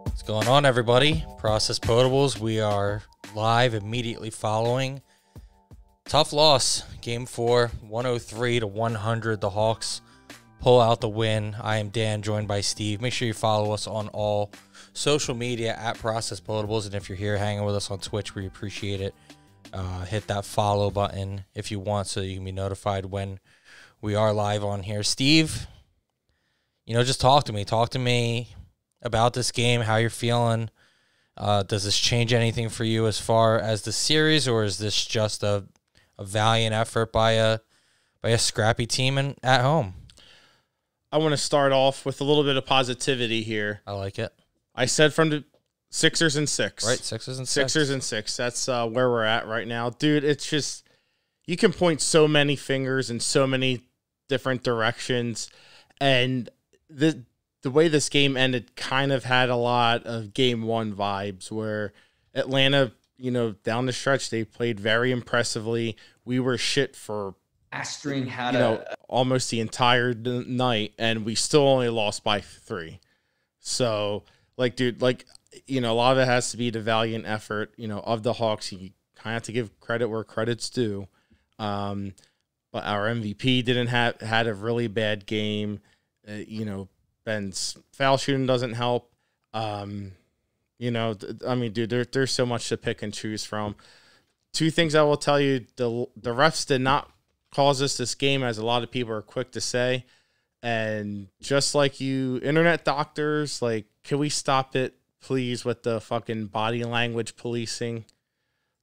What's going on, everybody? Process Potables. We are live immediately following. Tough loss. Game 4, 103-100. The Hawks pull out the win. I am Dan, joined by Steve. Make sure you follow us on all social media at Process Potables. And if you're here hanging with us on Twitch, we appreciate it. Hit that follow button if you want so you can be notified when we are live on here. Steve, just talk to me. Talk to me about this game, how you're feeling. Does this change anything for you as far as the series, or is this just a valiant effort by a scrappy team at home? I want to start off with a little bit of positivity here. I like it. I said from the Sixers and 6. Right, Sixers and 6. Sixers and 6. That's where we're at right now. Dude, it's just, you can point so many fingers in so many different directions, and the way this game ended kind of had a lot of game 1 vibes where Atlanta, down the stretch, they played very impressively. We were shit for almost the entire night, and we still only lost by 3. So, dude, a lot of it has to be the valiant effort, of the Hawks. You kind of have to give credit where credit's due. But our MVP had a really bad game. Ben's foul shooting doesn't help. Dude, there's so much to pick and choose from. 2 things I will tell you. The refs did not cause us this game, as a lot of people are quick to say. And just like you internet doctors, can we stop it, please, with the fucking body language policing?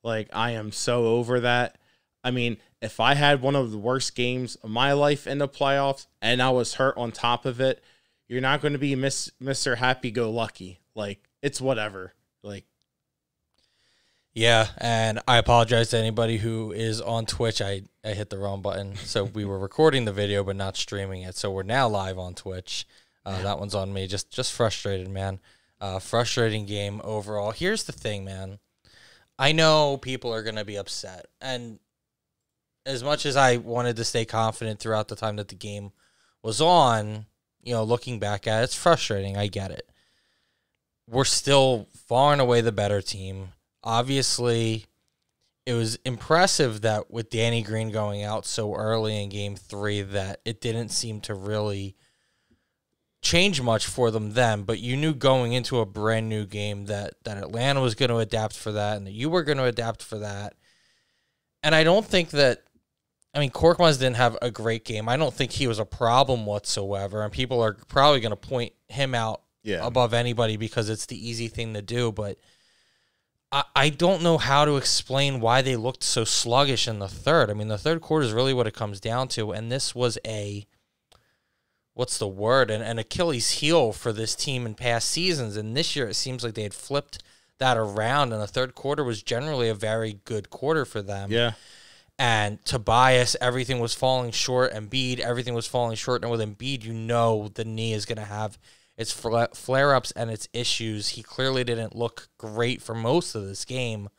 I am so over that. I mean, if I had one of the worst games of my life in the playoffs and I was hurt on top of it, you're not going to be Mr. Happy-Go-Lucky. It's whatever. Yeah, and I apologize to anybody who is on Twitch. I hit the wrong button. So we were recording the video but not streaming it. So we're now live on Twitch. That one's on me. Just frustrated, man. Frustrating game overall. Here's the thing, man. I know people are going to be upset. And as much as I wanted to stay confident throughout the time that the game was on, looking back at it, it's frustrating. I get it. We're still far and away the better team. Obviously, it was impressive that with Danny Green going out so early in Game 3 that it didn't seem to really change much for them then. But you knew going into a brand new game that Atlanta was going to adapt for that and that you were going to adapt for that. And I don't think that, Korkmaz didn't have a great game. I don't think he was a problem whatsoever, and people are probably going to point him out above anybody because it's the easy thing to do, but I don't know how to explain why they looked so sluggish in the third. The third quarter is really what it comes down to, and this was an Achilles heel for this team in past seasons, and this year it seems like they had flipped that around, and the third quarter was generally a very good quarter for them. Yeah. And Tobias, everything was falling short. Embiid, everything was falling short. And with Embiid, the knee is going to have its flare-ups and its issues. He clearly didn't look great for most of this game,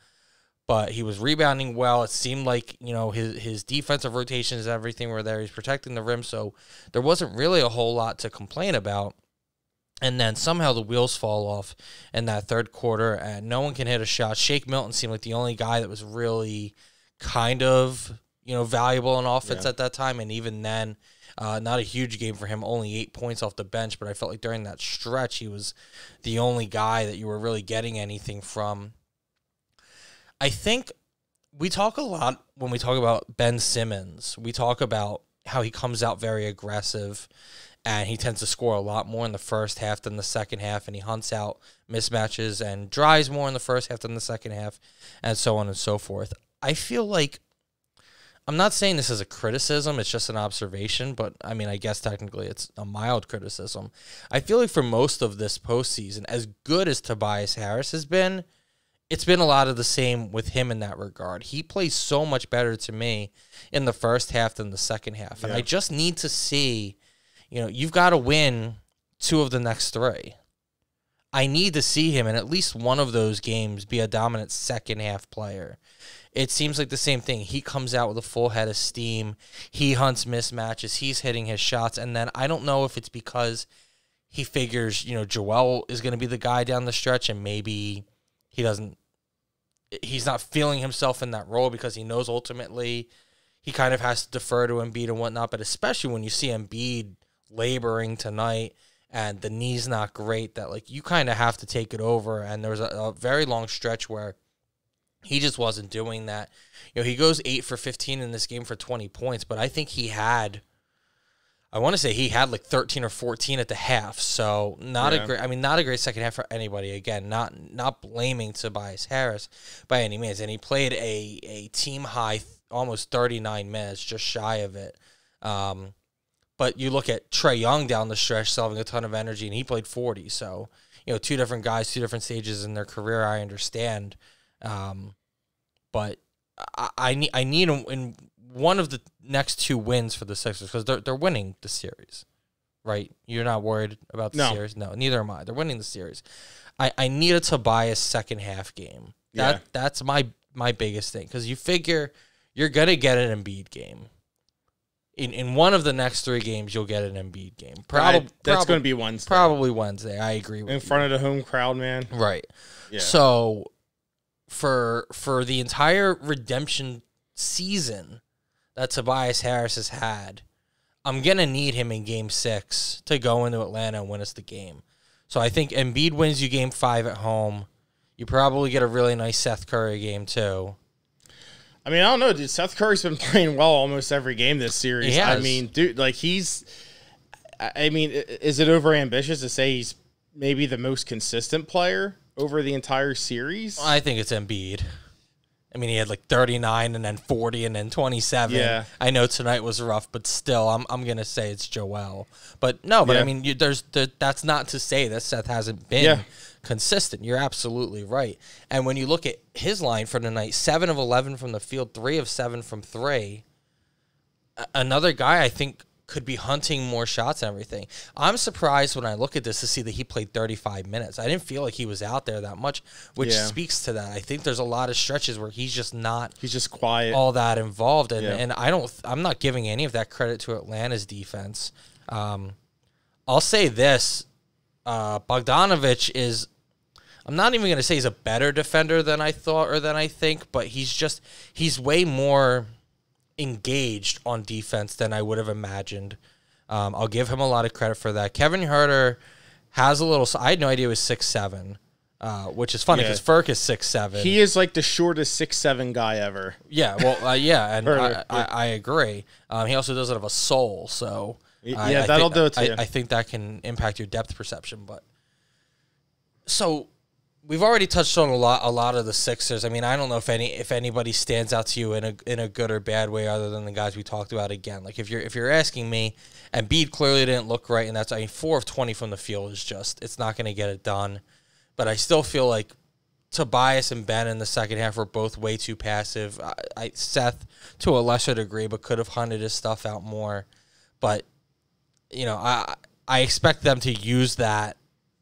but he was rebounding well. It seemed like, his defensive rotations and everything were there. He's protecting the rim, so there wasn't really a whole lot to complain about. And then somehow the wheels fall off in that third quarter, and no one can hit a shot. Shake Milton seemed like the only guy that was really kind of, valuable in offense at that time. And even then, not a huge game for him, only 8 points off the bench. But I felt like during that stretch, he was the only guy that you were really getting anything from. I think we talk a lot when we talk about Ben Simmons. We talk about how he comes out very aggressive and he tends to score a lot more in the first half than the second half, and he hunts out mismatches and drives more in the first half than the second half, and so on and so forth. I feel like, I'm not saying this is a criticism, it's just an observation, but I guess technically it's a mild criticism. I feel like for most of this postseason, as good as Tobias Harris has been, it's been a lot of the same with him in that regard. He plays so much better to me in the first half than the second half. And I just need to see, you've got to win 2 of the next 3. I need to see him in at least one of those games be a dominant second half player. It seems like the same thing. He comes out with a full head of steam. He hunts mismatches. He's hitting his shots. And then I don't know if it's because he figures, Joel is going to be the guy down the stretch and maybe he's not feeling himself in that role because he knows ultimately he kind of has to defer to Embiid and whatnot. But especially when you see Embiid laboring tonight and the knee's not great, that like you kind of have to take it over. And there was a very long stretch where he just wasn't doing that. He goes 8 for 15 in this game for 20 points, but I think he had like 13 or 14 at the half. So not a great second half for anybody. Again, not blaming Tobias Harris by any means. And he played a team high almost 39 minutes, just shy of it. But you look at Trae Young down the stretch, still having a ton of energy, and he played 40. So, 2 different guys, 2 different stages in their career, I understand. But I need him in one of the next 2 wins for the Sixers because they're winning the series, right? You're not worried about the series? No, neither am I. They're winning the series. I need a Tobias second half game. That's my biggest thing because you figure you're going to get an Embiid game. In one of the next 3 games, you'll get an Embiid game. That's going to be Wednesday. Probably Wednesday. I agree with you. In front of the home crowd, man. Right. Yeah. So for the entire redemption season that Tobias Harris has had, I'm going to need him in Game 6 to go into Atlanta and win us the game. So I think Embiid wins you Game 5 at home. You probably get a really nice Seth Curry game, too. I mean, I don't know, dude. Seth Curry's been playing well almost every game this series. He has. I mean, dude, like is it overambitious to say he's maybe the most consistent player over the entire series? I think it's Embiid. I mean, he had like 39 and then 40 and then 27. Yeah. I know tonight was rough, but still, I'm going to say it's Joel. But no, I mean, that's not to say that Seth hasn't been consistent. You're absolutely right. And when you look at his line for the night, 7 of 11 from the field, 3 of 7 from 3, another guy I think could be hunting more shots and everything. I'm surprised when I look at this to see that he played 35 minutes. I didn't feel like he was out there that much, which speaks to that. I think there's a lot of stretches where he's just quiet, all that involved, and I'm not giving any of that credit to Atlanta's defense. I'll say this: Bogdanovich is. I'm not even going to say he's a better defender than I thought or than I think, but he's way more engaged on defense than I would have imagined. I'll give him a lot of credit for that. Kevin Huerter has a little. I had no idea he was 6'7", which is funny because Ferk is 6'7". He is like the shortest 6'7" guy ever. Yeah, well, and I agree. He also doesn't have a soul, so that'll do it to you. I think that can impact your depth perception. But so we've already touched on a lot of the Sixers. I mean, I don't know if anybody stands out to you in a good or bad way other than the guys we talked about again. Like if you're asking me, Embiid clearly didn't look right, and 4 of 20 from the field is just it's not going to get it done. But I still feel like Tobias and Ben in the second half were both way too passive. Seth to a lesser degree, but could have hunted his stuff out more. But I expect them to use that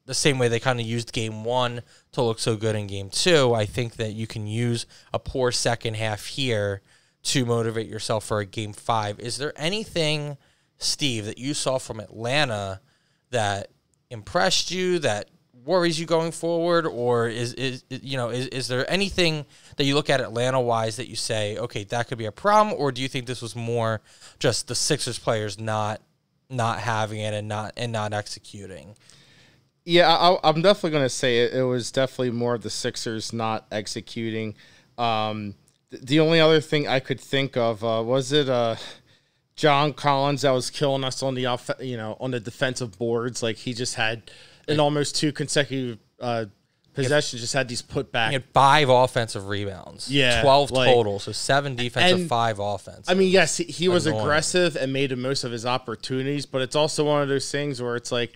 the same way they kind of used Game 1 to look so good in Game 2. I think that you can use a poor second half here to motivate yourself for a Game 5. Is there anything, Steve, that you saw from Atlanta that impressed you, that worries you going forward, or is there anything that you look at Atlanta-wise that you say, okay, that could be a problem, or do you think this was more just the Sixers players not having it and not executing? Yeah, I'm definitely going to say it was definitely more of the Sixers not executing. The only other thing I could think of was it John Collins that was killing us on the on the defensive boards. Like he just had in almost 2 consecutive possessions, just had these putbacks. He had 5 offensive rebounds. 12 total, so 7 defensive, 5 offense. I mean, yes, he was aggressive and made the most of his opportunities, but it's also one of those things where it's like,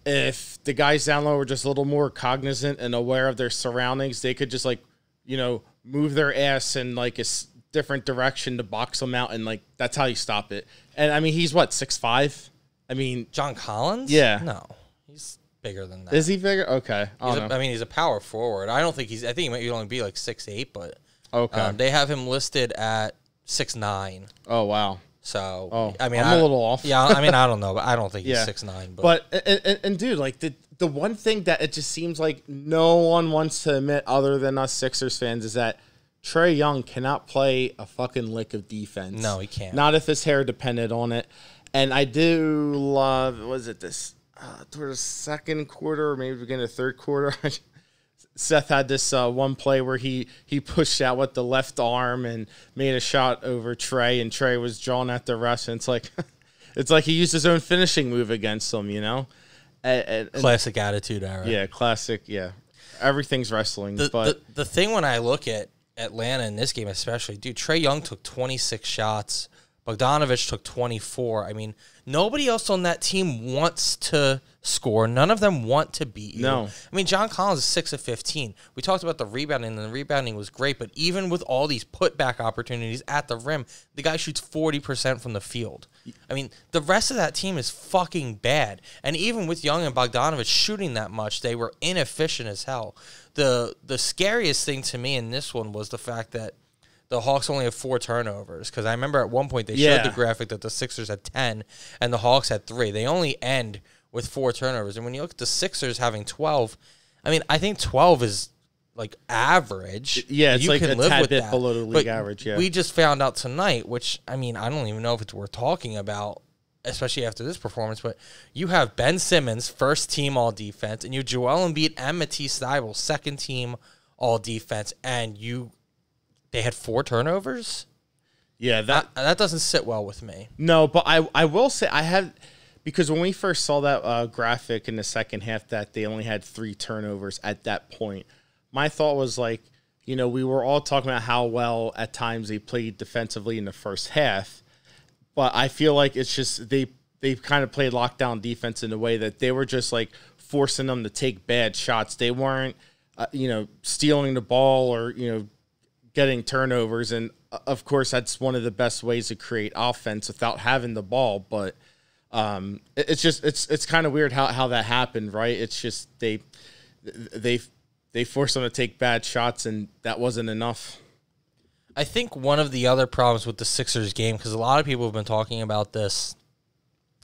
if the guys down low were just a little more cognizant and aware of their surroundings, they could just like move their ass in like a different direction to box them out, and like that's how you stop it. And I mean, he's what, 6'5"? I mean, John Collins? Yeah. No, he's bigger than that. Is he bigger? Okay. I mean, he's a power forward. I think he might only be like 6'8", but okay. They have him listed at 6'9". Oh, wow. So, I mean, I'm a little off. Yeah, I mean, I don't know, but I don't think he's 6'9". But and dude, like the one thing that it just seems like no one wants to admit other than us Sixers fans is that Trae Young cannot play a fucking lick of defense. No, he can't. Not if his hair depended on it. And I do love, was it this toward the second quarter or maybe beginning of the third quarter? Seth had this one play where he pushed out with the left arm and made a shot over Trae, and Trae was drawn at the rest. And it's like he used his own finishing move against him, And classic attitude era. Yeah, classic. Yeah, everything's wrestling. But the thing when I look at Atlanta in this game especially, dude, Trae Young took 26 shots. Bogdanovich took 24. I mean, nobody else on that team wants to score. None of them want to beat you. No. I mean, John Collins is 6 of 15. We talked about the rebounding, and the rebounding was great, but even with all these putback opportunities at the rim, the guy shoots 40% from the field. I mean, the rest of that team is fucking bad. And even with Young and Bogdanovich shooting that much, they were inefficient as hell. The scariest thing to me in this one was the fact that the Hawks only have 4 turnovers, because I remember at one point they showed the graphic that the Sixers had 10 and the Hawks had 3. They only end with 4 turnovers. And when you look at the Sixers having 12, I mean, I think 12 is like average. Yeah, it's you like can a live tad with bit that. below the league average. Yeah, we just found out tonight, which, I mean, I don't even know if it's worth talking about, especially after this performance, but you have Ben Simmons, first team all defense, and you have Joel Embiid and Matisse Thybulle, second team all defense, and they had 4 turnovers? Yeah, that doesn't sit well with me. No, but I will say I have, because when we first saw that graphic in the second half that they only had 3 turnovers at that point, my thought was like, we were all talking about how well at times they played defensively in the first half, but I feel like it's just they've kind of played lockdown defense in a way that they were just like forcing them to take bad shots. They weren't, stealing the ball or, getting turnovers, and of course that's one of the best ways to create offense without having the ball. But it's kind of weird how that happened, right? It's just they forced them to take bad shots, and that wasn't enough. I think one of the other problems with the Sixers game, because a lot of people have been talking about this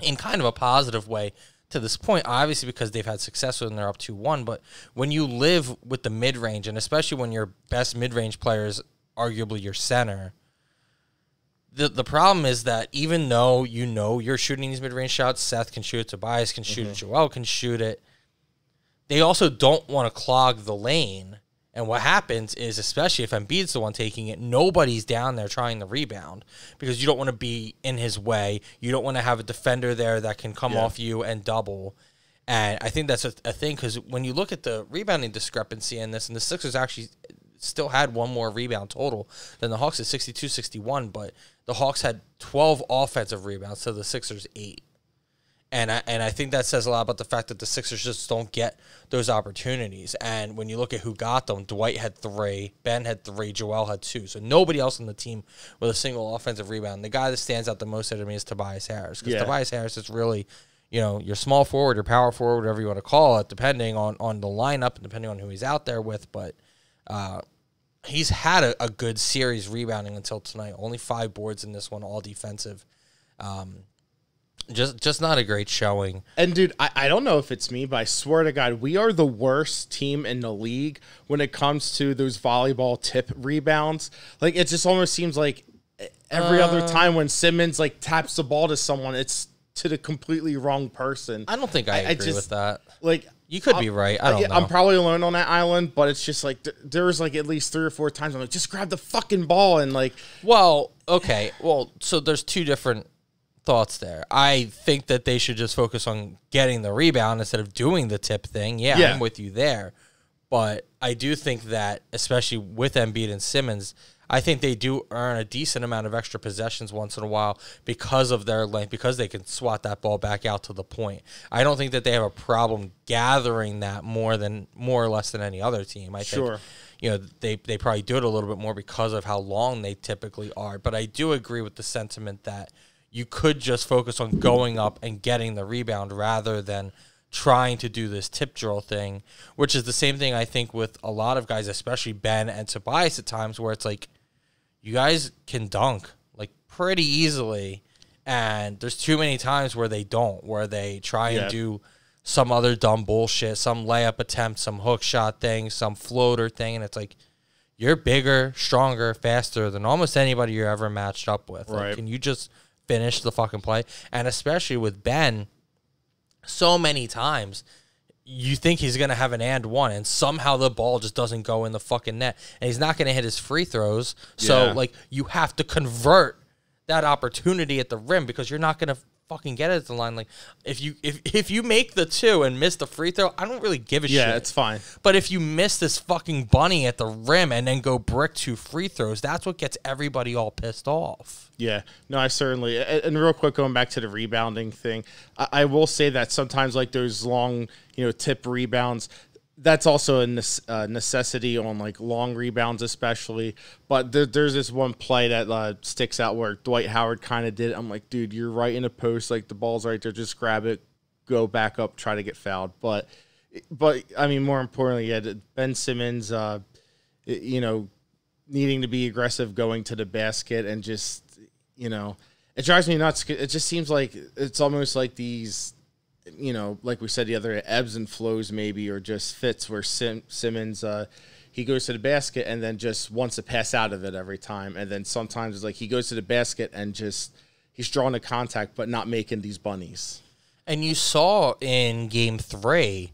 in kind of a positive way to this point, obviously because they've had success when they're up 2-1, but when you live with the mid-range, and especially when your best mid-range player is arguably your center, the problem is that even though you're shooting these mid-range shots, Seth can shoot it, Tobias can shoot it, Joel can shoot it, they also don't want to clog the lane. And what happens is, especially if Embiid's the one taking it, nobody's down there trying to rebound because you don't want to be in his way. You don't want to have a defender there that can come off you and double. And I think that's a thing, because when you look at the rebounding discrepancy in this, and the Sixers actually still had one more rebound total than the Hawks at 62-61, but the Hawks had 12 offensive rebounds to the Sixers 8. And I think that says a lot about the fact that the Sixers just don't get those opportunities. And when you look at who got them, Dwight had 3, Ben had 3, Joel had 2. So nobody else on the team with a single offensive rebound. The guy that stands out the most to me is Tobias Harris, because Tobias Harris is really, your small forward or power forward, whatever you want to call it, depending on the lineup and depending on who he's out there with. But he's had a good series rebounding until tonight. Only 5 boards in this one, all defensive. Just not a great showing. And, dude, I don't know if it's me, but I swear to God, we are the worst team in the league when it comes to those volleyball tip rebounds. Like, it just almost seems like every other time when Simmons, taps the ball to someone, it's to the completely wrong person. I don't think I agree with that. Like, you could be right. I don't know. I'm probably alone on that island, but it's just like there's at least 3 or 4 times I'm like, just grab the fucking ball and Well, okay. Well, so there's 2 different thoughts there. I think that they should just focus on getting the rebound instead of doing the tip thing. Yeah, I'm with you there. But I do think that, especially with Embiid and Simmons, I think they do earn a decent amount of extra possessions once in a while because of their length, because they can swat that ball back out to the point. I don't think that they have a problem gathering that more or less than any other team. I think, they probably do it a little bit more because of how long they typically are. But I do agree with the sentiment that you could just focus on going up and getting the rebound rather than trying to do this tip drill thing, which is the same thing I think with a lot of guys, especially Ben and Tobias at times, where it's like, you guys can dunk like pretty easily, and there's too many times where they don't, where they try and do some other dumb bullshit, some layup attempt, some hook shot thing, some floater thing, and it's like, you're bigger, stronger, faster than almost anybody you're ever matched up with. Right. Like, can you just finish the fucking play? And especially with Ben, so many times you think he's going to have an and one, and somehow the ball just doesn't go in the fucking net, and he's not going to hit his free throws. So, like, you have to convert that opportunity at the rim because you're not going to fucking get it at the line. Like, if you make the two and miss the free throw, I don't really give a shit. Yeah, it's fine. But if you miss this fucking bunny at the rim and then go brick 2 free throws, that's what gets everybody all pissed off. Yeah, no, I certainly. And real quick, going back to the rebounding thing, I will say that sometimes, like, those long, tip rebounds, that's also a necessity on, like, long rebounds especially. But there's this one play that sticks out where Dwight Howard kind of did it. I'm like, dude, you're right in a post. Like, the ball's right there. Just grab it, go back up, try to get fouled. But I mean, more importantly, Ben Simmons, needing to be aggressive, going to the basket, and just, it drives me nuts. It just seems like it's almost like these, like we said the other day, ebbs and flows maybe, or just fits where Simmons, he goes to the basket and then just wants to pass out of it every time. And then sometimes it's like he goes to the basket and just he's drawing the contact but not making these bunnies. And you saw in Game 3,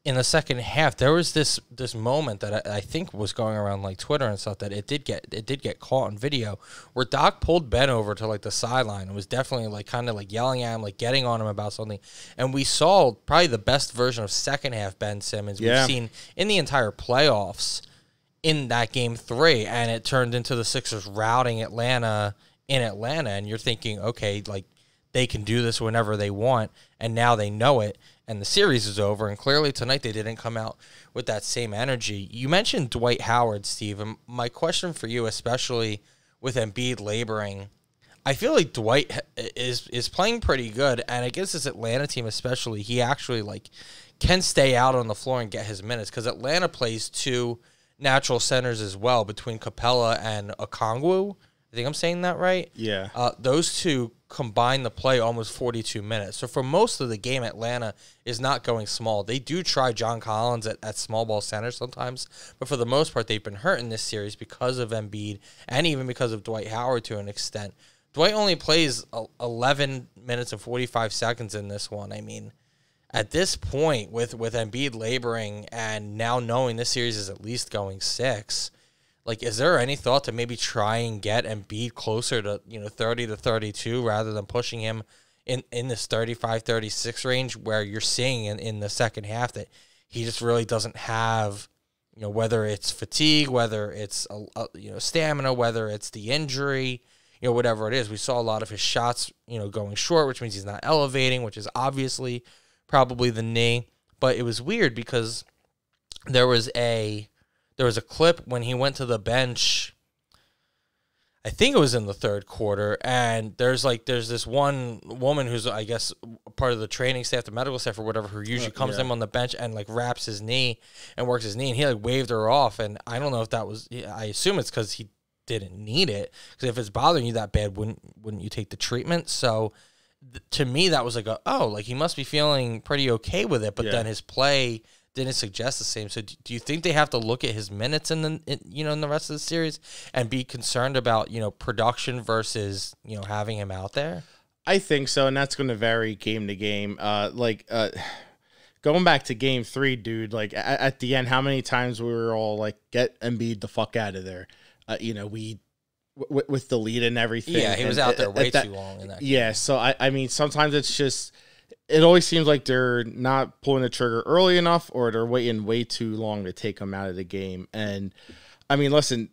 in the second half, there was this moment that I think was going around like Twitter and stuff, that it did get caught on video, where Doc pulled Ben over to like the sideline and was definitely like kind of like yelling at him, like getting on him about something. And we saw probably the best version of second half Ben Simmons we've seen in the entire playoffs in that Game 3, and it turned into the Sixers routing Atlanta in Atlanta, and you're thinking, okay, like, they can do this whenever they want, and now they know it, and the series is over, and clearly tonight they didn't come out with that same energy. You mentioned Dwight Howard, Steve, and my question for you, especially with Embiid laboring, I feel like Dwight is playing pretty good, and I guess this Atlanta team especially, he actually like can stay out on the floor and get his minutes, because Atlanta plays 2 natural centers as well, between Capella and Okongwu. I think I'm saying that right? Yeah. Those two combine to play almost 42 minutes. So for most of the game, Atlanta is not going small. They do try John Collins at small ball center sometimes, but for the most part, they've been hurt in this series because of Embiid and even because of Dwight Howard to an extent. Dwight only plays 11 minutes and 45 seconds in this one. I mean, at this point, with Embiid laboring and now knowing this series is at least going 6, like, is there any thought to maybe try and get Embiid closer to, 30 to 32 rather than pushing him in this 35, 36 range, where you're seeing in the second half that he just really doesn't have, whether it's fatigue, whether it's, stamina, whether it's the injury, whatever it is. We saw a lot of his shots, going short, which means he's not elevating, which is obviously probably the knee. But it was weird because there was a clip when he went to the bench, I think it was in the third quarter, and there's this one woman who's, I guess, part of the training staff, the medical staff or whatever, who usually comes to him on the bench and like wraps his knee and works his knee, and he like waved her off, and I don't know if that was, I assume it's because he didn't need it, because if it's bothering you that bad, wouldn't you take the treatment? So to me, that was like he must be feeling pretty okay with it, but then his play didn't suggest the same. So do you think they have to look at his minutes in the rest of the series and be concerned about, production versus, having him out there? I think so, and that's going to vary game to game. Going back to Game 3, dude, like at the end, how many times we were all like, get Embiid the fuck out of there. With the lead and everything. Yeah, he was out there way too long in that game. Yeah, so I mean, sometimes it's just, it always seems like they're not pulling the trigger early enough, or they're waiting way too long to take him out of the game. And I mean, listen,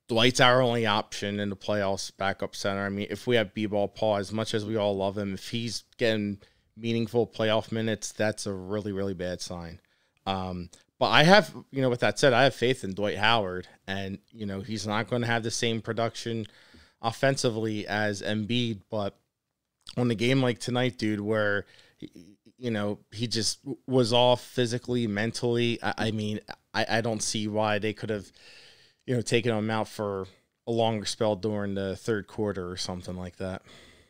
Dwight's our only option in the playoffs, backup center. I mean, if we have B-ball Paul, as much as we all love him, if he's getting meaningful playoff minutes, that's a really, really bad sign. But I have, with that said, I have faith in Dwight Howard, and he's not going to have the same production offensively as Embiid, but on the game like tonight, dude, where he just was off physically, mentally. I mean, I don't see why they could have, taken him out for a longer spell during the third quarter or something like that.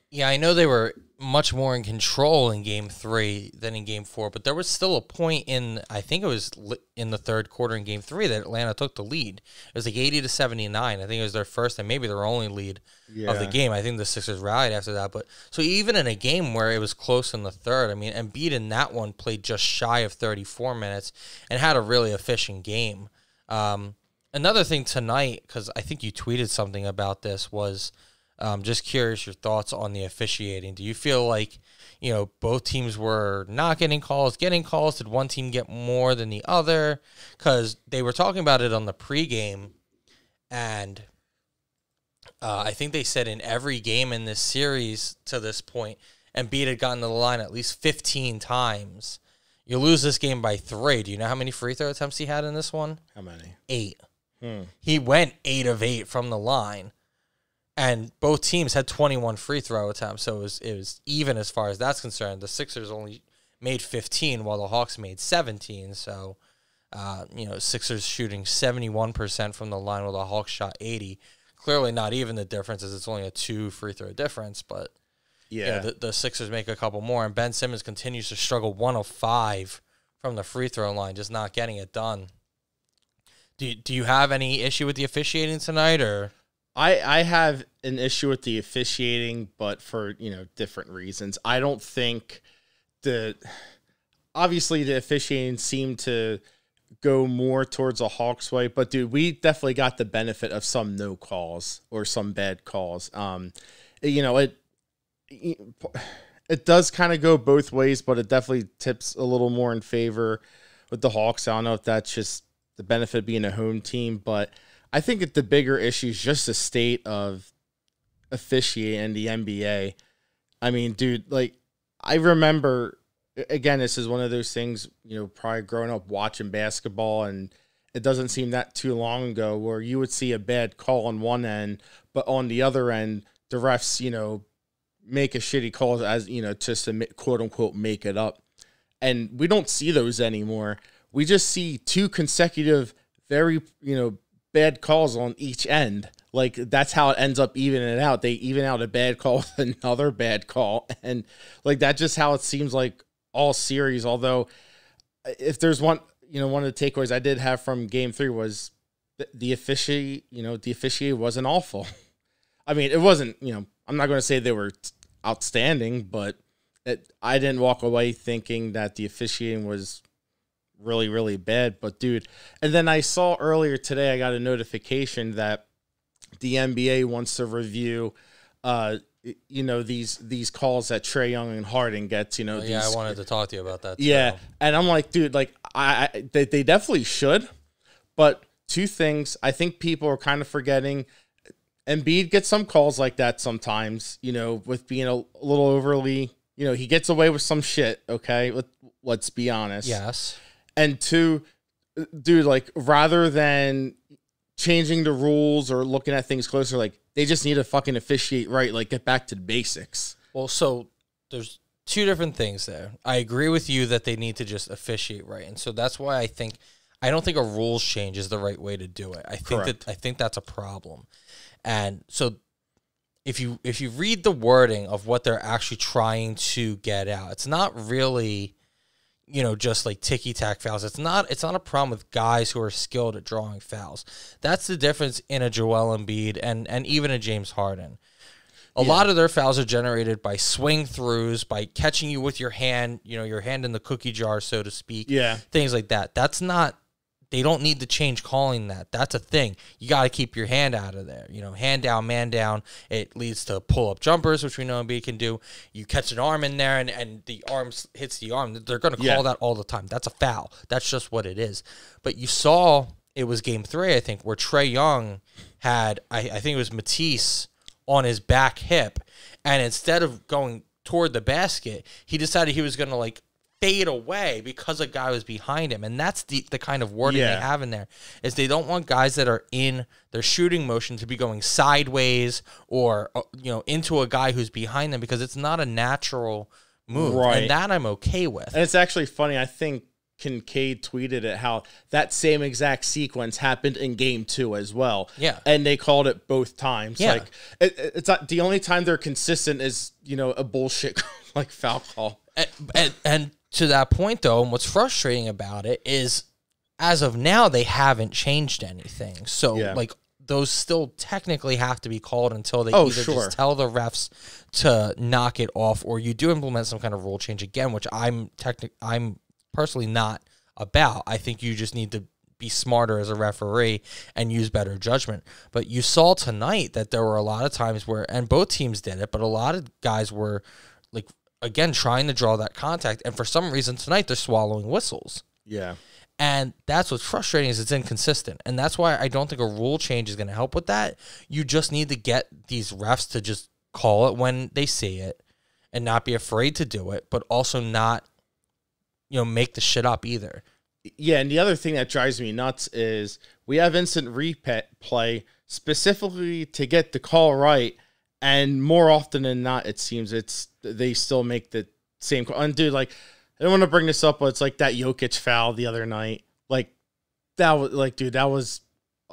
Yeah, I know they were much more in control in Game 3 than in Game 4, but there was still a point I think it was in the third quarter in Game 3 that Atlanta took the lead. It was like 80-79. I think it was their first and maybe their only lead of the game. I think the Sixers rallied after that. But so even in a game where it was close in the third, I mean, Embiid in that one played just shy of 34 minutes and had a really efficient game. Another thing tonight, because I think you tweeted something about this, was just curious your thoughts on the officiating. Do you feel like, both teams were not getting calls? Did one team get more than the other? Because they were talking about it on the pregame, and I think they said in every game in this series to this point, Embiid had gotten to the line at least 15 times. You lose this game by 3. Do you know how many free throw attempts he had in this one? How many? 8. He went 8 of 8 from the line. And both teams had 21 free throw attempts, so it was even as far as that's concerned. The Sixers only made 15, while the Hawks made 17. So, Sixers shooting 71% from the line, while the Hawks shot 80. Clearly not even the difference, as it's only a 2 free throw difference. But yeah, the Sixers make a couple more, and Ben Simmons continues to struggle 1 of 5 from the free throw line, just not getting it done. Do you have any issue with the officiating tonight, or? I have an issue with the officiating, but for, different reasons. I don't think obviously the officiating seemed to go more towards a Hawks way, but dude, we definitely got the benefit of some no calls or some bad calls. It does kind of go both ways, but it definitely tips a little more in favor with the Hawks. I don't know if that's just the benefit of being a home team, but I think that the bigger issue is just the state of officiating in the NBA. I mean, dude, like, I remember, again, this is one of those things, probably growing up watching basketball, and it doesn't seem that too long ago where you would see a bad call on one end, but on the other end, the refs, make a shitty call as, just to quote unquote make it up. And we don't see those anymore. We just see 2 consecutive, very, bad calls on each end. Like, that's how it ends up evening it out. They even out a bad call with another bad call. And like, that's just how it seems like all series. Although if there's one of the takeaways I did have from Game 3 was the officiate wasn't awful. I mean, it wasn't, I'm not going to say they were outstanding, but I didn't walk away thinking that the officiating was really, really bad. But dude, and then I saw earlier today, I got a notification that the NBA wants to review these calls that Trae Young and Harden gets, I wanted to talk to you about that too. Yeah, and I'm like, dude, like, they definitely should, but 2 things I think people are kind of forgetting. Embiid gets some calls like that sometimes, with being a little overly, he gets away with some shit, okay? Let's be honest. Yes. And 2, dude, like, rather than changing the rules or looking at things closer, like, they just need to fucking officiate right, like, get back to the basics. Well, so there's 2 different things there. I agree with you that they need to just officiate right. And so that's why I don't think a rules change is the right way to do it. I think that's a problem. And so if you read the wording of what they're actually trying to get out, it's not really, just like ticky-tack fouls. It's not a problem with guys who are skilled at drawing fouls. That's the difference in a Joel Embiid and even a James Harden. A lot of their fouls are generated by swing throughs, by catching you with your hand, your hand in the cookie jar, so to speak. Yeah. Things like that. They don't need to change calling that. That's a thing. You got to keep your hand out of there. Hand down, man down. It leads to pull-up jumpers, which we know Embiid can do. You catch an arm in there, and the arm hits the arm. They're going to call that all the time. That's a foul. That's just what it is. But you saw, it was Game 3, I think, where Trae Young had, I think it was Matisse on his back hip, and instead of going toward the basket, he decided he was going to, like, fade away because a guy was behind him. And that's the kind of wording they have in there, is they don't want guys that are in their shooting motion to be going sideways or, into a guy who's behind them, because it's not a natural move. Right. And that I'm okay with. And it's actually funny. I think Kincaid tweeted it, how that same exact sequence happened in game 2 as well. Yeah. And they called it both times. Yeah. Like it's not, the only time they're consistent is, a bullshit like foul call. And to that point, though, and what's frustrating about it is, as of now, they haven't changed anything. So, those still technically have to be called until they just tell the refs to knock it off, or you do implement some kind of rule change again, which I'm personally not about. I think you just need to be smarter as a referee and use better judgment. But you saw tonight that there were a lot of times where, and both teams did it, but a lot of guys were, like, again, trying to draw that contact, and for some reason tonight they're swallowing whistles. Yeah. And that's what's frustrating, is it's inconsistent. And that's why I don't think a rule change is going to help with that. You just need to get these refs to just call it when they see it and not be afraid to do it, but also not, make the shit up either. Yeah, and the other thing that drives me nuts is we have instant replay specifically to get the call right, and more often than not, it seems they still make the same call. And dude, like, I don't want to bring this up, but it's like that Jokic foul the other night. Like, that was that was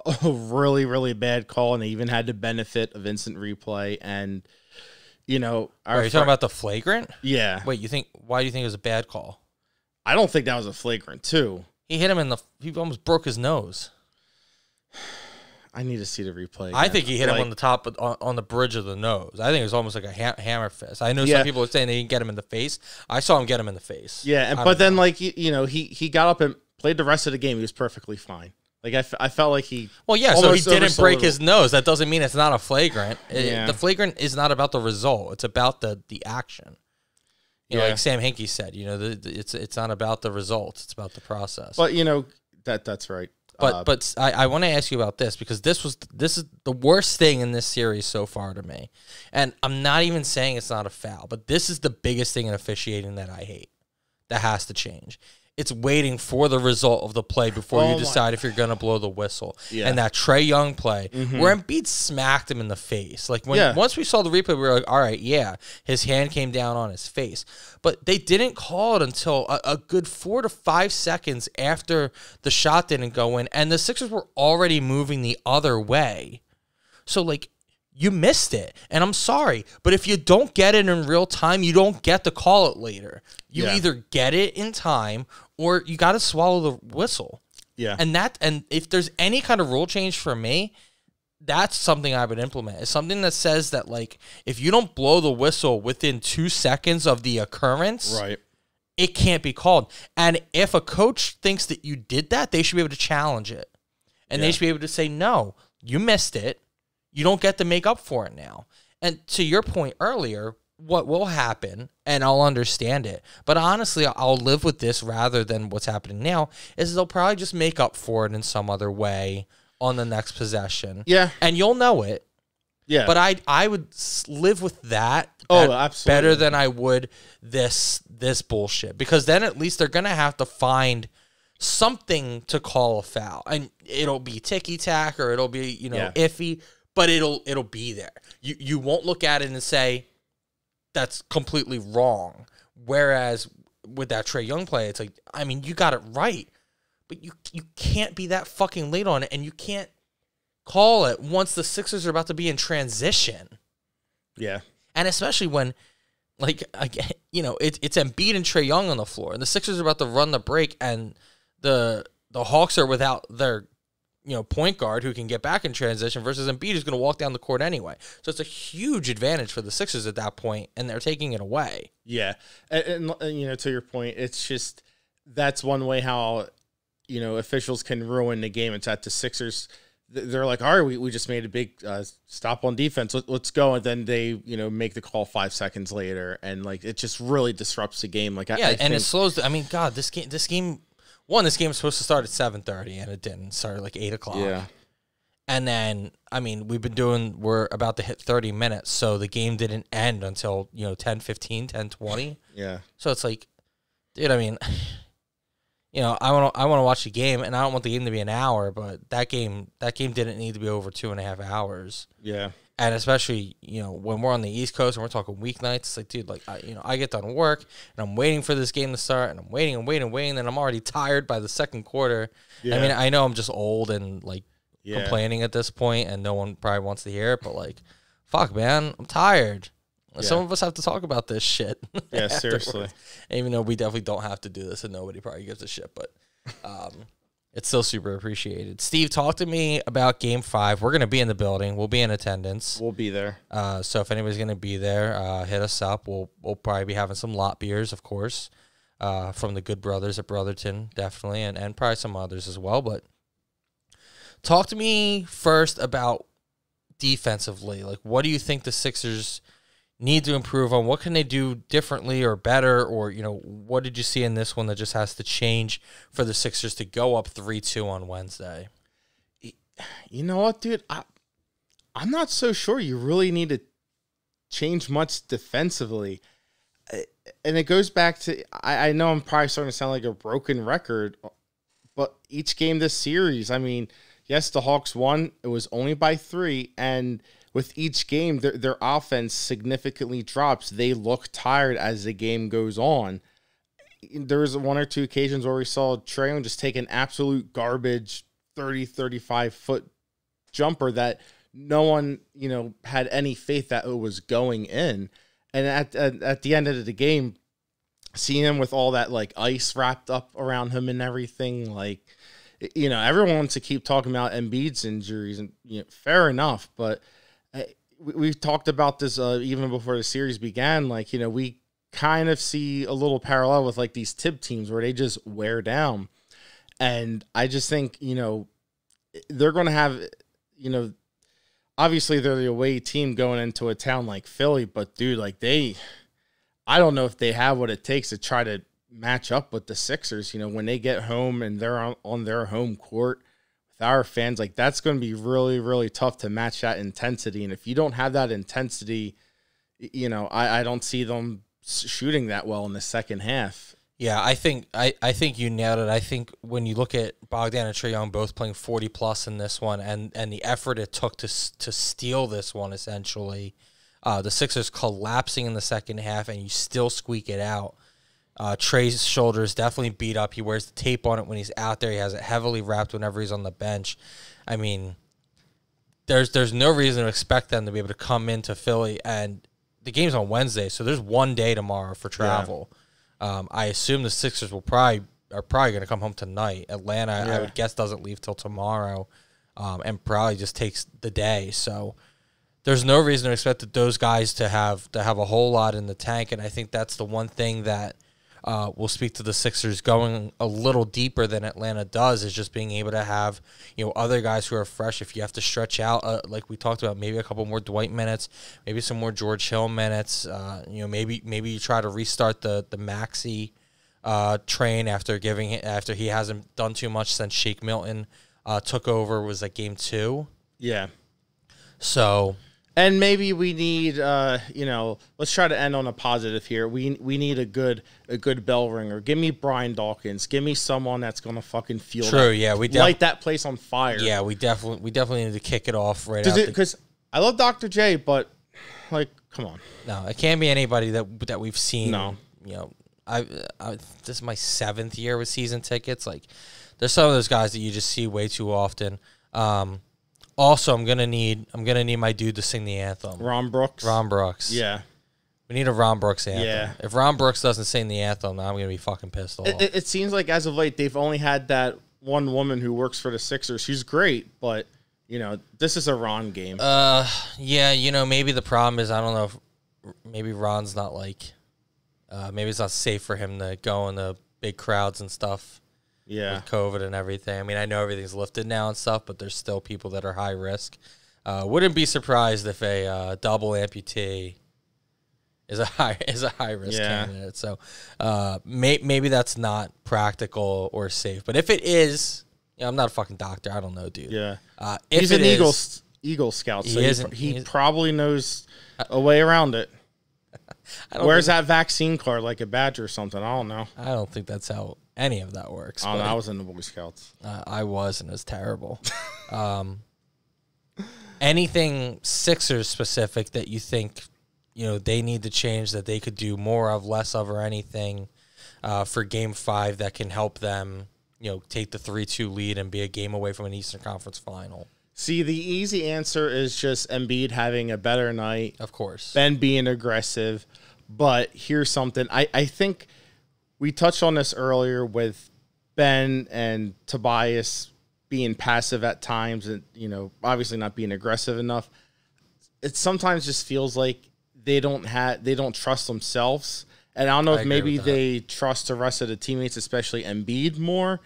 a really, really bad call, and they even had the benefit of instant replay. And are you talking about the flagrant? Yeah. Wait, why do you think it was a bad call? I don't think that was a flagrant too. He hit him he almost broke his nose. I need to see the replay again. I think he hit him on the top, on the bridge of the nose. I think it was almost like a hammer fist. I know some people are saying they didn't get him in the face. I saw him get him in the face. Yeah, but then he got up and played the rest of the game. He was perfectly fine. Like I felt like he. Well, yeah. So he didn't break his nose. That doesn't mean it's not a flagrant. The flagrant is not about the result. It's about the action. Like Sam Hinkie said. It's not about the results. It's about the process. But that's right. But I want to ask you about this, because this is the worst thing in this series so far to me. And I'm not even saying it's not a foul, but this is the biggest thing in officiating that I hate. That has to change. It's waiting for the result of the play before you decide if you're going to blow the whistle. Yeah. And that Trae Young play, where Embiid smacked him in the face. Like, once we saw the replay, we were like, all right, his hand came down on his face. But they didn't call it until a good 4 to 5 seconds after the shot didn't go in, and the Sixers were already moving the other way. So, like, you missed it, and I'm sorry, but if you don't get it in real time, you don't get to call it later. You either get it in time, or you got to swallow the whistle. Yeah, and if there's any kind of rule change for me, that's something I would implement. It's something that says that, like, if you don't blow the whistle within 2 seconds of the occurrence, right, it can't be called. And if a coach thinks that you did that, they should be able to challenge it, and they should be able to say, no, you missed it. You don't get to make up for it now. And to your point earlier, what will happen, and I'll understand it, but honestly, I'll live with this rather than what's happening now, is they'll probably just make up for it in some other way on the next possession. Yeah. And you'll know it. Yeah. But I would live with that. Oh, absolutely. Better than I would this bullshit. Because then at least they're going to have to find something to call a foul. And it'll be ticky-tack, or it'll be, iffy. But it'll be there. You won't look at it and say that's completely wrong. Whereas with that Trae Young play, it's like, I mean, you got it right, but you can't be that fucking late on it, and you can't call it once the Sixers are about to be in transition. Yeah, and especially when, like, it's Embiid and Trae Young on the floor, and the Sixers are about to run the break, and the Hawks are without their point guard who can get back in transition, versus Embiid who's going to walk down the court anyway. So it's a huge advantage for the Sixers at that point, and they're taking it away. Yeah. And to your point, it's just, that's one way how, officials can ruin the game. It's at the Sixers. They're like, all right, we just made a big stop on defense. Let's go. And then they, make the call 5 seconds later. And, like, it just really disrupts the game. Like, I think, it slows. God, this game. One, this game was supposed to start at 7:30, and it didn't. It started like 8 o'clock. Yeah. And then, I mean, we're about to hit 30 minutes, so the game didn't end until, 10:15, 10:20. Yeah. So it's like, dude, I mean, I want to watch the game, and I don't want the game to be an hour, but that game didn't need to be over 2.5 hours. Yeah. And especially, when we're on the East Coast and we're talking weeknights, it's like, dude, like, I get done work and I'm waiting for this game to start, and I'm waiting and I'm already tired by the second quarter. Yeah. I mean, I know I'm just old and like complaining at this point, and no one probably wants to hear it, but like, fuck, man, I'm tired. Yeah. Some of us have to talk about this shit. Yeah, seriously. Even though we definitely don't have to do this, and nobody probably gives a shit, but it's still super appreciated. Steve, talk to me about Game 5. We're going to be in the building. We'll be in attendance. We'll be there. So if anybody's going to be there, hit us up. We'll probably be having some lot beers, of course, from the good brothers at Brotherton, definitely, and probably some others as well. But talk to me first about defensively. Like, what do you think the Sixers need to improve on? What can they do differently or better? Or, what did you see in this one that just has to change for the Sixers to go up 3-2 on Wednesday? You know what, dude? I'm not so sure you really need to change much defensively. And it goes back to, I know I'm probably starting to sound like a broken record, but each game this series, I mean, yes, the Hawks won. It was only by 3, and with each game, their offense significantly drops. They look tired as the game goes on. There was 1 or 2 occasions where we saw Trae Young just take an absolute garbage 30, 35-foot jumper that no one, had any faith that it was going in. And at the end of the game, seeing him with all that, like, ice wrapped up around him and everything, like, everyone wants to keep talking about Embiid's injuries, and fair enough, but we've talked about this even before the series began. Like, we kind of see a little parallel with like these tip teams where they just wear down. And I just think, they're going to have, obviously they're the away team going into a town like Philly, but dude, like I don't know if they have what it takes to try to match up with the Sixers. When they get home and they're on their home court, our fans, like, that's going to be really, really tough to match that intensity. And if you don't have that intensity, I don't see them shooting that well in the second half. Yeah, I think you nailed it. I think when you look at Bogdan and Trae Young both playing 40+ in this one, and the effort it took to steal this one, essentially, the Sixers collapsing in the second half, and you still squeak it out. Trey's shoulder is definitely beat up. He wears the tape on it when he's out there. He has it heavily wrapped whenever he's on the bench. I mean, there's no reason to expect them to be able to come into Philly, and the game's on Wednesday, so there's 1 day tomorrow for travel. Yeah. I assume the Sixers are probably going to come home tonight. Atlanta, I would guess, doesn't leave till tomorrow, and probably just takes the day. So there's no reason to expect those guys to have a whole lot in the tank, and I think that's the one thing that will speak to the Sixers going a little deeper than Atlanta does, is just being able to have, other guys who are fresh. If you have to stretch out, like we talked about, maybe a couple more Dwight minutes, maybe some more George Hill minutes, maybe you try to restart the Maxey train after he hasn't done too much since Shake Milton took over. Was that game 2? Yeah. So, and maybe we need, let's try to end on a positive here. We need a good bell ringer. Give me Brian Dawkins. Give me someone that's gonna fucking feel. True. Yeah, we light that place on fire. Yeah, we definitely need to kick it off right out. Because I love Dr. J, but like, come on. No, it can't be anybody that we've seen. No. I this is my 7th year with season tickets. Like, there's some of those guys that you just see way too often. Also, I'm gonna need my dude to sing the anthem. Ron Brooks. Yeah. We need a Ron Brooks anthem. Yeah. If Ron Brooks doesn't sing the anthem, I'm gonna be fucking pissed off. It seems like as of late they've only had that one woman who works for the Sixers. She's great, but this is a Ron game. Yeah. Maybe the problem is, I don't know if maybe Ron's not like, maybe it's not safe for him to go in the big crowds and stuff. Yeah, with COVID and everything. I mean, I know everything's lifted now and stuff, but there's still people that are high risk. Wouldn't be surprised if a double amputee is a high risk candidate. So maybe that's not practical or safe. But if it is, I'm not a fucking doctor. I don't know, dude. Yeah, if he's an Eagle Scout, so he probably knows a way around it. Where's that vaccine card, like a badge or something? I don't know. I don't think that's how any of that works. I don't know. I was in the Boy Scouts. I was, and it was terrible. Anything Sixers specific that you think, they need to change, that they could do more of, less of, or anything for Game 5 that can help them, take the 3-2 lead and be a game away from an Eastern Conference final? See, the easy answer is just Embiid having a better night. Of course. Ben being aggressive. But here's something. I think we touched on this earlier with Ben and Tobias being passive at times and, obviously not being aggressive enough. It sometimes just feels like they don't trust themselves. And I don't know if maybe they trust the rest of the teammates, especially Embiid, more.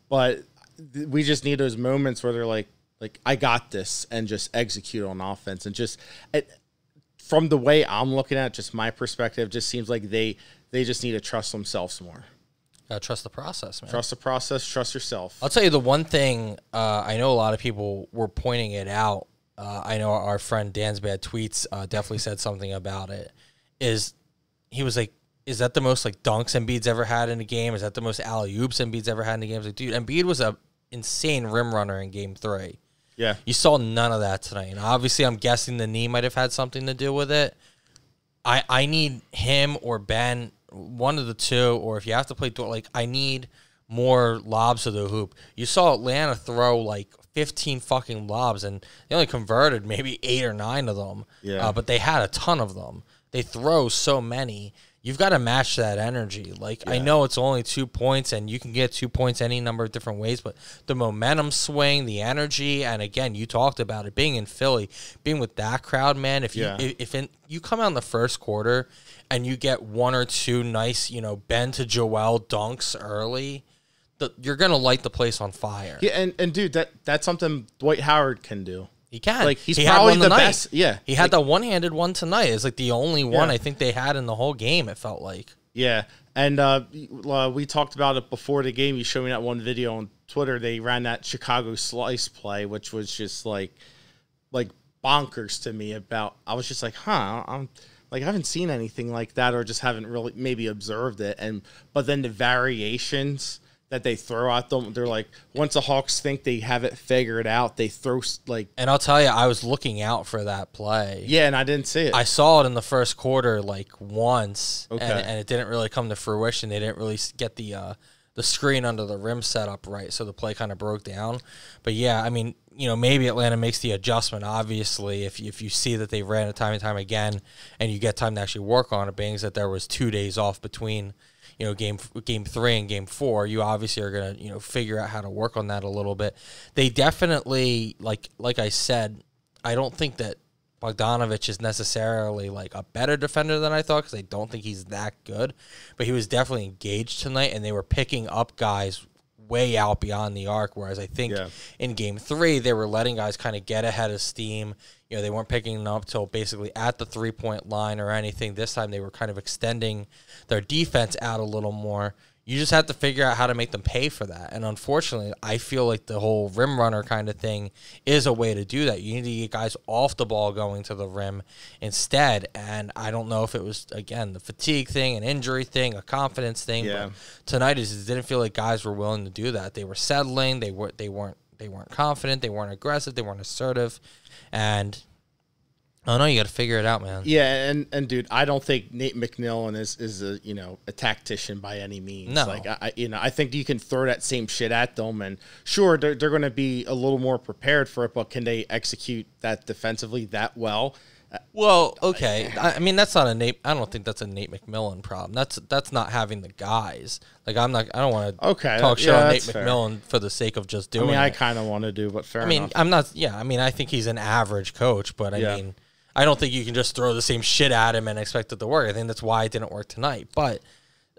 But we just need those moments where they're like, I got this, and just execute on offense. And just from the way I'm looking at it, just my perspective, just seems like they just need to trust themselves more. Trust the process, man. Trust the process. Trust yourself. I'll tell you the one thing, I know a lot of people were pointing it out. I know our friend Dan's Bad Tweets definitely said something about it. He was like, is that the most dunks Embiid's ever had in a game? Is that the most alley-oops Embiid's ever had in a game? I was like, dude, Embiid was a insane rim runner in Game 3. Yeah. You saw none of that tonight. And obviously, I'm guessing the knee might have had something to do with it. I need him or Ben, one of the two, or if you have to play, I need more lobs to the hoop. You saw Atlanta throw 15 fucking lobs, and they only converted maybe 8 or 9 of them. Yeah. But they had a ton of them. They throw so many. You've got to match that energy. I know it's only 2 points, and you can get 2 points any number of different ways, but the momentum swing, the energy, and again, you talked about it, being in Philly, being with that crowd, man, if you come out in the first quarter and you get 1 or 2 nice, Ben to Joel dunks early, you're going to light the place on fire. Yeah, and dude, that's something Dwight Howard can do. He can. He's probably the best. Yeah. He had that one-handed one tonight. It's the only one I think they had in the whole game, it felt like. Yeah. And we talked about it before the game. You showed me that one video on Twitter. They ran that Chicago slice play, which was just like bonkers to me. I was just like, I haven't seen anything like that, or just haven't really maybe observed it. But then the variations that they throw at them, they're once the Hawks think they have it figured out, they throw And I'll tell you, I was looking out for that play. Yeah, and I didn't see it. I saw it in the first quarter once, okay, and it didn't really come to fruition. They didn't really get the screen under the rim set up right, so the play kind of broke down. But yeah, I mean, maybe Atlanta makes the adjustment. Obviously, if you see that they ran it time and time again, and you get time to actually work on it, being that there was 2 days off between game 3 and game 4, you obviously are going to, figure out how to work on that a little bit. They definitely, like I said, I don't think that Bogdanovich is necessarily a better defender than I thought, because I don't think he's that good, but he was definitely engaged tonight, and they were picking up guys way out beyond the arc, whereas I think in game 3, they were letting guys kind of get ahead of steam. They weren't picking them up till basically at the 3-point line or anything. This time they were kind of extending their defense out a little more. You just have to figure out how to make them pay for that. And unfortunately, I feel like the whole rim runner kind of thing is a way to do that. You need to get guys off the ball going to the rim instead. And I don't know if it was, again, the fatigue thing, an injury thing, a confidence thing. Yeah. But tonight it didn't feel like guys were willing to do that. They were settling. They weren't confident. They weren't aggressive. They weren't assertive. And I don't know, you got to figure it out, man. Yeah, and dude, I don't think Nate McMillan is a tactician by any means. No. I think you can throw that same shit at them, and sure, they're going to be a little more prepared for it, but can they execute that defensively that well? Well, okay. I mean, that's not a Nate. I don't think that's a Nate McMillan problem. That's not having the guys. I don't want to talk shit on Nate McMillan for the sake of just doing it. I kind of want to do, but fair enough. I'm not. Yeah, I mean, I think he's an average coach, but I mean, I don't think you can just throw the same shit at him and expect it to work. I think that's why it didn't work tonight. But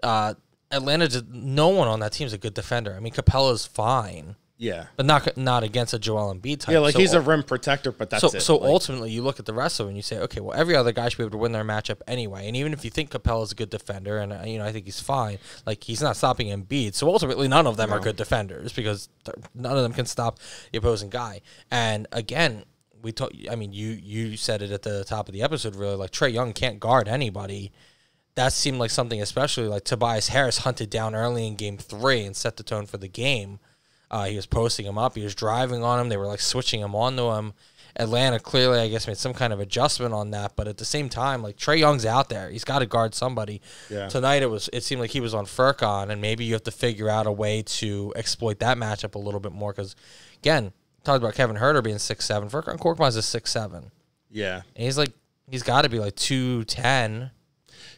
Atlanta, no one on that team is a good defender. I mean, Capella's fine. Yeah. But not against a Joel Embiid type. Yeah, he's a rim protector, but that's it. So ultimately, you look at the rest of them and you say, okay, well, every other guy should be able to win their matchup anyway. And even if you think Capella's a good defender, and I think he's fine, he's not stopping Embiid. So ultimately, none of them are good defenders, because none of them can stop the opposing guy. And again, we talk. I mean, you said it at the top of the episode. Really, like Trae Young can't guard anybody. That seemed like something, especially like Tobias Harris hunted down early in Game 3 and set the tone for the game. He was posting him up. He was driving on him. They were like switching him onto him. Atlanta clearly, I guess, made some kind of adjustment on that. But at the same time, like Trae Young's out there. He's got to guard somebody. Yeah. Tonight it seemed like he was on Furkan, and maybe you have to figure out a way to exploit that matchup a little bit more. Because, again, talked about Kevin Huerter being 6'7". Furkan Korkmaz is 6'7". Yeah. And he's got to be like 210.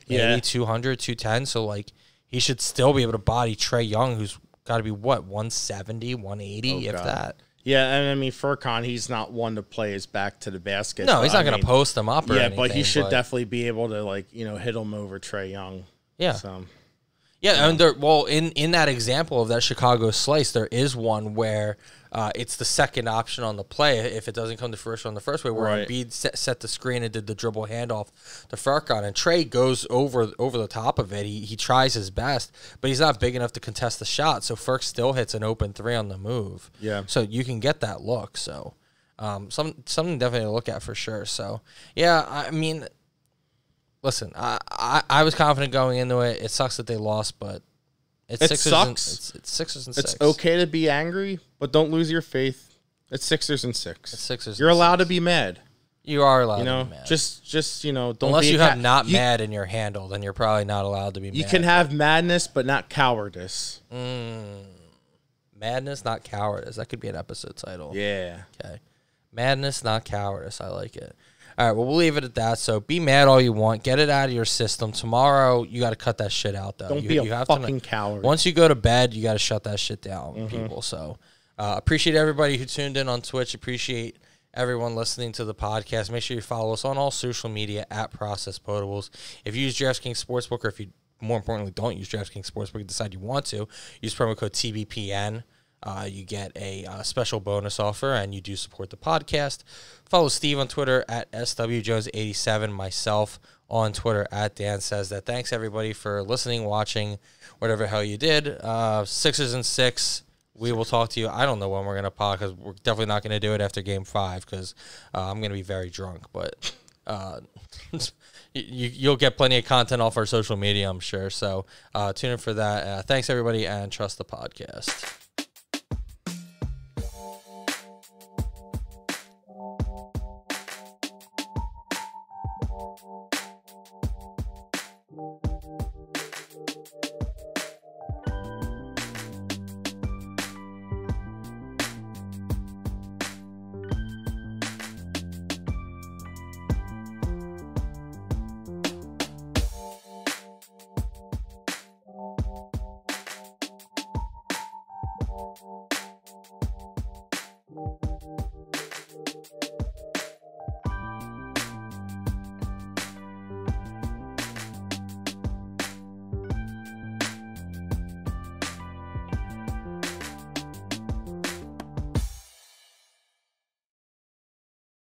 Maybe 200, 210. So, like, he should still be able to body Trae Young, who's got to be, 170, 180, if that. Yeah, and I mean, Furkan, he's not one to play his back to the basket. No, he's not going to post him up or anything. Yeah, but he should definitely be able to, like, hit him over Trae Young. Yeah. So, yeah, and in that example of that Chicago slice, there is one where it's the second option on the play if it doesn't come to fruition on the first way, where Embiid set the screen and did the dribble handoff to Furkan, and Trae goes over the top of it. He tries his best, but he's not big enough to contest the shot, so Furk still hits an open 3 on the move. Yeah. So you can get that look. So something definitely to look at for sure. So, yeah, I mean, listen, I was confident going into it. It sucks that they lost, but it's Sixers. It's Sixers and 6. It's okay to be angry, but don't lose your faith. It's Sixers and 6. It's Sixers. You're allowed to be mad. You are allowed to be mad. Just don't. Unless you have not mad in your handle, then you're probably not allowed to be mad. You can have madness, but not cowardice. Madness, not cowardice. That could be an episode title. Yeah. Okay. Madness, not cowardice. I like it. All right, well, we'll leave it at that. So be mad all you want. Get it out of your system. Tomorrow, you got to cut that shit out, though. Don't be a fucking coward. Once you go to bed, you got to shut that shit down, people. So appreciate everybody who tuned in on Twitch. Appreciate everyone listening to the podcast. Make sure you follow us on all social media at Process Potables. If you use DraftKings Sportsbook, or if you, more importantly, don't use DraftKings Sportsbook, decide you want to, use promo code TBPN. You get a special bonus offer, and you do support the podcast. Follow Steve on Twitter at SWJones87, myself on Twitter at Dan Says That. Thanks, everybody, for listening, watching, whatever the hell you did. Sixers and 6. We will talk to you. I don't know when we're going to pod, because we're definitely not going to do it after Game 5, because I'm going to be very drunk. But you'll get plenty of content off our social media, I'm sure. So tune in for that. Thanks, everybody, and trust the podcast.